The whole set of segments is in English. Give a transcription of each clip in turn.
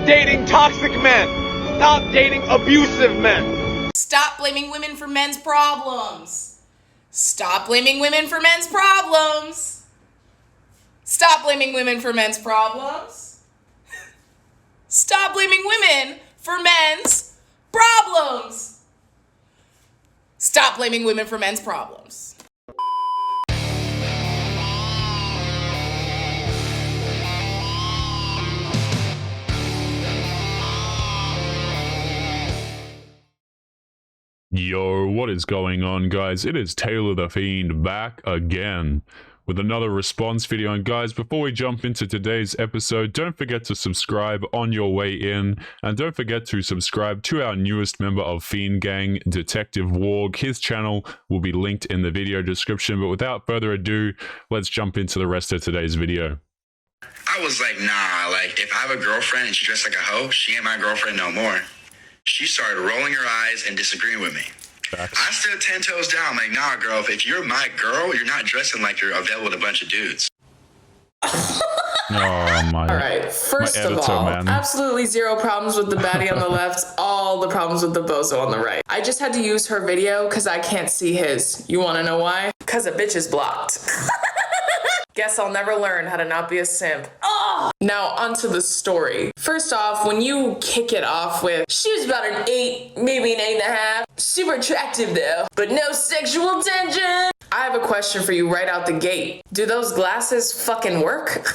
dating toxic men. Stop dating abusive men. Stop blaming women for men's problems. Stop blaming women for men's problems. Stop blaming women for men's problems. Stop blaming women for men's problems. Stop blaming women for men's problems. Yo, what is going on, guys? It is Taylor The Fiend back again with another response video. And guys, before we jump into today's episode, don't forget to subscribe on your way in, and don't forget to subscribe to our newest member of Fiend Gang, Detective Warg. His channel will be linked in the video description. But without further ado, let's jump into the rest of today's video. I was like, nah, like, if I have a girlfriend and she dressed like a hoe, she ain't my girlfriend no more. She started rolling her eyes and disagreeing with me. Facts. I stood 10 toes down. I'm like, nah, girl, if you're my girl, you're not dressing like you're available with a bunch of dudes. Oh my. All right, first of editor, all, man. absolutely zero problems with the baddie on the left, all the problems with the bozo on the right. I just had to use her video because I can't see his. You want to know why? Because a bitch is blocked. Guess I'll never learn how to not be a simp. Oh! Now onto the story. First off, when you kick it off with, she was about an 8, maybe an 8.5. Super attractive though, but no sexual tension. I have a question for you right out the gate. Do those glasses fucking work?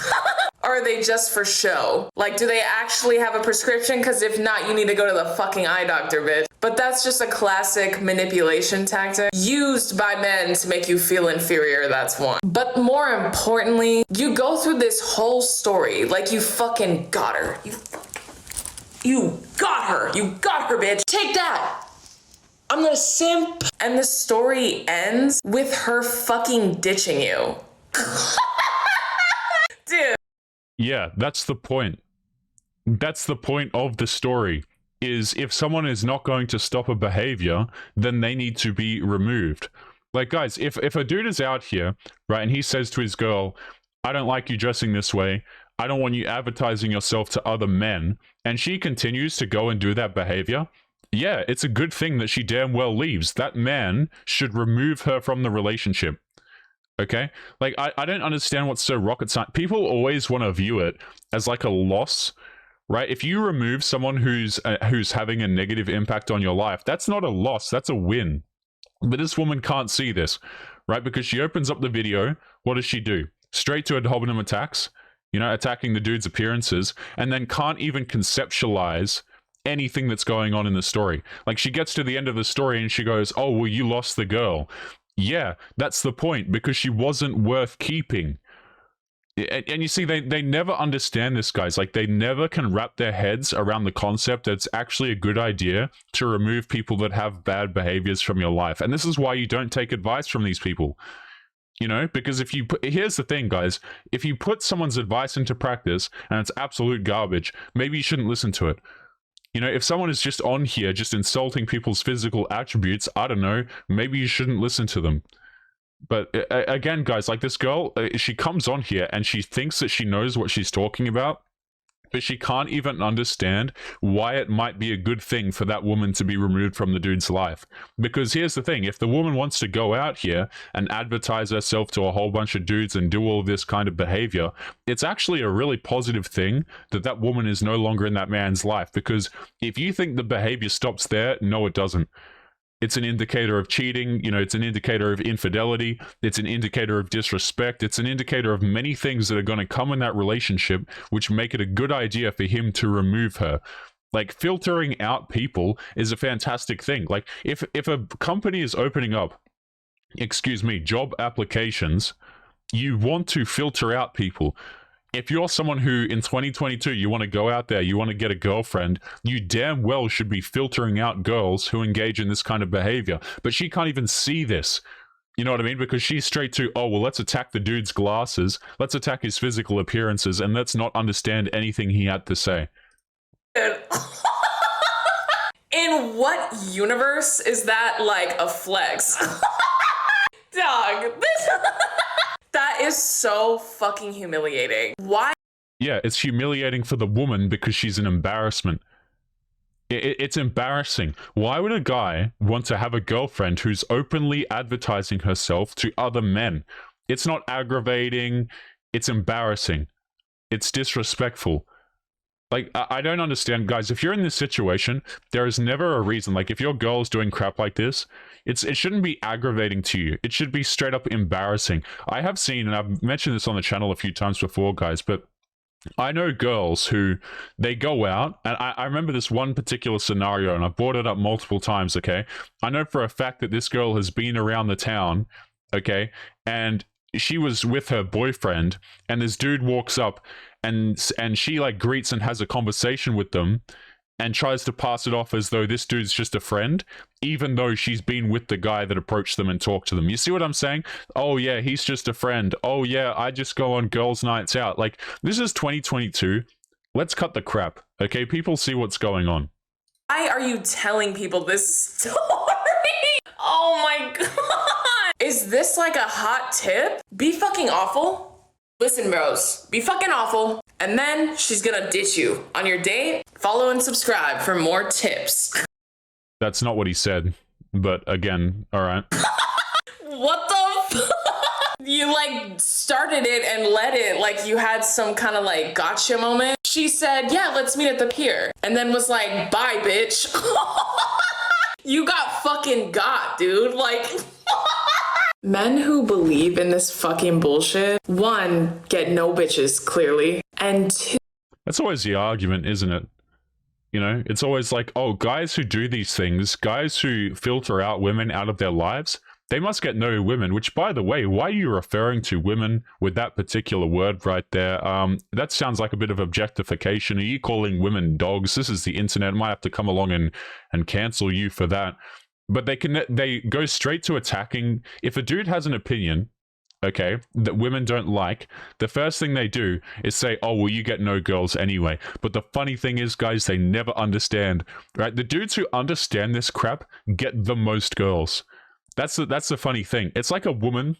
Or are they just for show? Like, do they actually have a prescription? Because if not, you need to go to the fucking eye doctor, bitch. But that's just a classic manipulation tactic used by men to make you feel inferior, that's one. But more importantly, you go through this whole story like you fucking got her. You got her. You got her, bitch. Take that. I'm gonna simp. And the story ends with her fucking ditching you. Dude. Yeah, that's the point. That's the point of the story, is if someone is not going to stop a behavior, then they need to be removed. Like, guys, if a dude is out here, right, and he says to his girl, I don't like you dressing this way, I don't want you advertising yourself to other men, and she continues to go and do that behavior, yeah, it's a good thing that she damn well leaves. That man should remove her from the relationship. Okay? Like, I don't understand what's so rocket science. People always want to view it as like a loss, right? If you remove someone who's having a negative impact on your life, that's not a loss, that's a win. But this woman can't see this, right? Because she opens up the video, what does she do? Straight to ad hominem attacks, you know, attacking the dude's appearances, and then can't even conceptualize anything that's going on in the story. Like, she gets to the end of the story and she goes, oh, well, you lost the girl. Yeah, that's the point, because she wasn't worth keeping. And you see, they never understand this, guys. Like, they never can wrap their heads around the concept that it's actually a good idea to remove people that have bad behaviors from your life. And this is why you don't take advice from these people. You know, because if you put, here's the thing, guys, if you put someone's advice into practice and it's absolute garbage, maybe you shouldn't listen to it. You know, if someone is just on here just insulting people's physical attributes, I don't know, maybe you shouldn't listen to them. But again, guys, like, this girl, she comes on here and she thinks that she knows what she's talking about, but she can't even understand why it might be a good thing for that woman to be removed from the dude's life. Because here's the thing, if the woman wants to go out here and advertise herself to a whole bunch of dudes and do all this kind of behavior, it's actually a really positive thing that that woman is no longer in that man's life. Because if you think the behavior stops there, no, it doesn't. It's an indicator of cheating, you know, it's an indicator of infidelity, it's an indicator of disrespect, it's an indicator of many things that are going to come in that relationship, which make it a good idea for him to remove her. Like, filtering out people is a fantastic thing. Like, if a company is opening up, job applications, you want to filter out people. If you're someone who in 2022, you want to go out there, you want to get a girlfriend, you damn well should be filtering out girls who engage in this kind of behavior. But she can't even see this. You know what I mean? Because she's straight to, oh, well, let's attack the dude's glasses, let's attack his physical appearances, and let's not understand anything he had to say. In what universe is that like a flex? Dog, this... That is so fucking humiliating. Why? Yeah, it's humiliating for the woman because she's an embarrassment. It's embarrassing. Why would a guy want to have a girlfriend who's openly advertising herself to other men? It's not aggravating. It's embarrassing. It's disrespectful. Like, I don't understand, guys. If you're in this situation, there is never a reason. Like, if your girl's doing crap like this, it shouldn't be aggravating to you. It should be straight up embarrassing. I have seen, and I've mentioned this on the channel a few times before, guys, but I know girls who, they go out, and I remember this one particular scenario, and I've brought it up multiple times, okay? I know for a fact that this girl has been around the town, okay? And she was with her boyfriend, and this dude walks up, and she, like, greets and has a conversation with them, and tries to pass it off as though this dude's just a friend, even though she's been with the guy that approached them and talked to them. You see what I'm saying? Oh, yeah, he's just a friend. Oh, yeah, I just go on girls' nights out. Like, this is 2022. Let's cut the crap, okay? People see what's going on. Why are you telling people this story? Oh my god. Is this like a hot tip? Be fucking awful. Listen, bros, be fucking awful, and then she's gonna ditch you on your date. Follow and subscribe for more tips. That's not what he said, but again, all right. What the fuck? You like started it and let it like you had some kind of like gotcha moment. She said, yeah, let's meet at the pier, and then was like, bye, bitch. You got fucking got, dude. Like, men who believe in this fucking bullshit, one, get no bitches, clearly, and two... That's always the argument, isn't it? You know, it's always like, oh, guys who do these things, guys who filter out women out of their lives, they must get no women, which, by the way, why are you referring to women with that particular word right there? That sounds like a bit of objectification. Are you calling women dogs? This is the internet. I might have to come along and cancel you for that. But they go straight to attacking. If a dude has an opinion, okay, that women don't like, the first thing they do is say, oh, well, you get no girls anyway. But the funny thing is, guys, they never understand, right? The dudes who understand this crap get the most girls. That's the funny thing. It's like a woman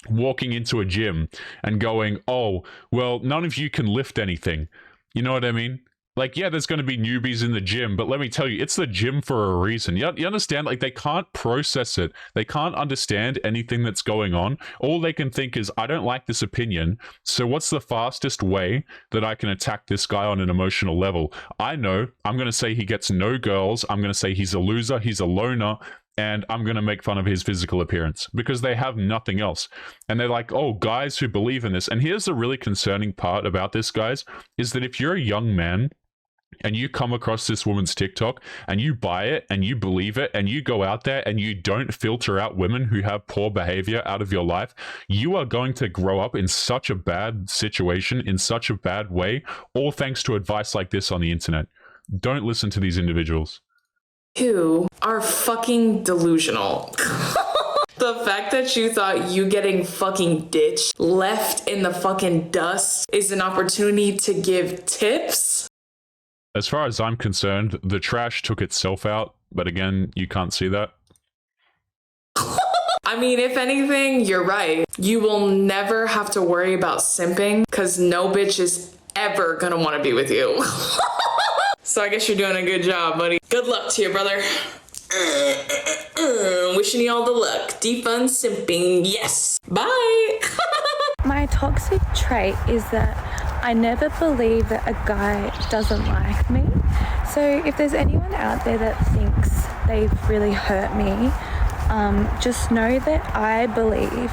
walking into a gym and going, oh, well, none of you can lift anything. You know what I mean? Like, yeah, there's going to be newbies in the gym, but let me tell you, it's the gym for a reason. You understand? Like, they can't process it. They can't understand anything that's going on. All they can think is, I don't like this opinion, so what's the fastest way that I can attack this guy on an emotional level? I know. I'm going to say he gets no girls. I'm going to say he's a loser. He's a loner. And I'm going to make fun of his physical appearance because they have nothing else. And they're like, oh, guys who believe in this. And here's the really concerning part about this, guys, is that if you're a young man and you come across this woman's TikTok and you buy it and you believe it and you go out there and you don't filter out women who have poor behavior out of your life, you are going to grow up in such a bad situation, in such a bad way, all thanks to advice like this on the internet. Don't listen to these individuals. Two are fucking delusional. The fact that you thought you getting fucking ditched, left in the fucking dust, is an opportunity to give tips? As far as I'm concerned, the trash took itself out, but again, you can't see that. I mean, if anything, you're right. You will never have to worry about simping, because no bitch is ever gonna want to be with you. So I guess you're doing a good job, buddy. Good luck to you, brother. Wishing you all the luck. Defund simping, yes. Bye. My toxic trait is that I never believe that a guy doesn't like me. So if there's anyone out there that thinks they've really hurt me, just know that I believe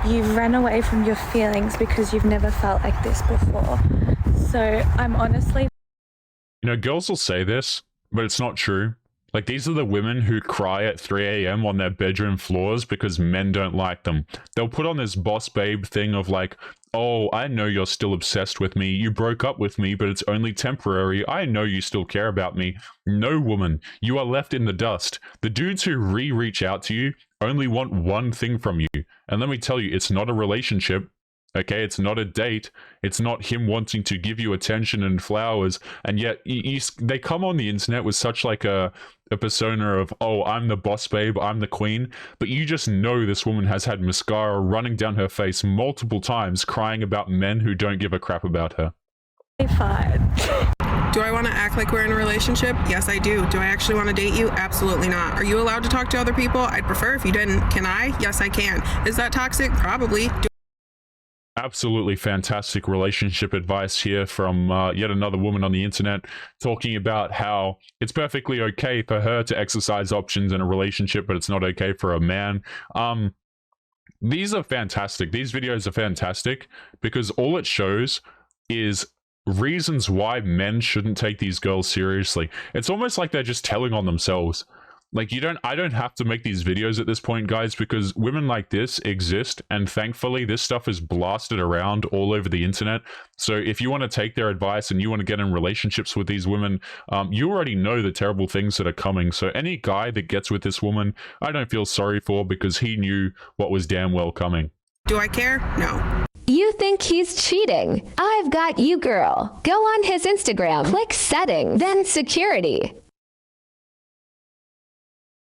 you've ran away from your feelings because you've never felt like this before. So I'm honestly... You know, girls will say this, but it's not true. Like, these are the women who cry at 3 a.m. on their bedroom floors because men don't like them. They'll put on this boss babe thing of like, oh, I know you're still obsessed with me. You broke up with me, but it's only temporary. I know you still care about me. No, woman, you are left in the dust. The dudes who reach out to you only want one thing from you. And let me tell you, it's not a relationship. Okay, it's not a date. It's not him wanting to give you attention and flowers. And yet they come on the internet with such like a persona of, oh, I'm the boss babe, I'm the queen. But you just know this woman has had mascara running down her face multiple times crying about men who don't give a crap about her. Fine. Do I want to act like we're in a relationship? Yes, I do. Do I actually want to date you? Absolutely not. Are you allowed to talk to other people? I'd prefer if you didn't. Can I? Yes, I can. Is that toxic? Probably. Absolutely fantastic relationship advice here from yet another woman on the internet, talking about how it's perfectly okay for her to exercise options in a relationship, but it's not okay for a man. These are fantastic. These videos are fantastic because all it shows is reasons why men shouldn't take these girls seriously. It's almost like they're just telling on themselves. Like, I don't have to make these videos at this point, guys, because women like this exist, and thankfully this stuff is blasted around all over the internet. So if you want to take their advice and you want to get in relationships with these women, you already know the terrible things that are coming. So any guy that gets with this woman, I don't feel sorry for, because he knew what was damn well coming. Do I care? No. You think he's cheating? I've got you, girl. Go on his Instagram, click settings, then security.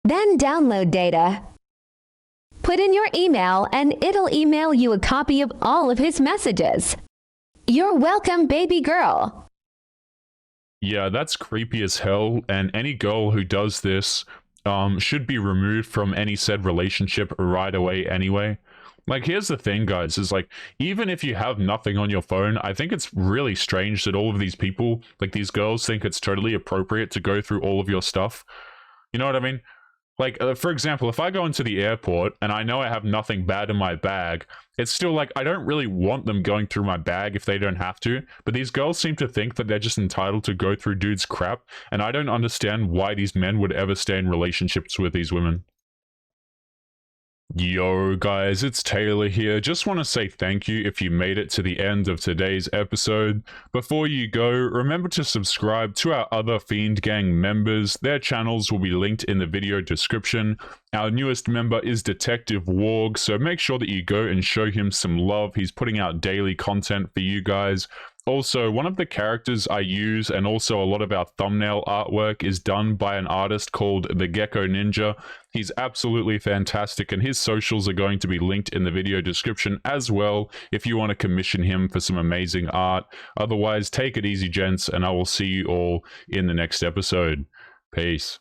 Then download data. Put in your email and it'll email you a copy of all of his messages. You're welcome, baby girl. Yeah, that's creepy as hell, and any girl who does this should be removed from any said relationship right away anyway. Like, here's the thing, guys, is like, even if you have nothing on your phone, I think it's really strange that all of these people, like these girls, think it's totally appropriate to go through all of your stuff. You know what I mean? Like, for example, if I go into the airport and I know I have nothing bad in my bag, it's still like, I don't really want them going through my bag if they don't have to. But these girls seem to think that they're just entitled to go through dudes' crap. And I don't understand why these men would ever stay in relationships with these women. Yo guys, it's Taylor here. Just want to say thank you if you made it to the end of today's episode. Before you go, remember to subscribe to our other Fiend Gang members. Their channels will be linked in the video description. Our newest member is Detective Warg, so make sure that you go and show him some love. He's putting out daily content for you guys. Also, one of the characters I use, and also a lot of our thumbnail artwork, is done by an artist called The Gecko Ninja. He's absolutely fantastic, and his socials are going to be linked in the video description as well if you want to commission him for some amazing art. Otherwise, take it easy, gents, and I will see you all in the next episode. Peace.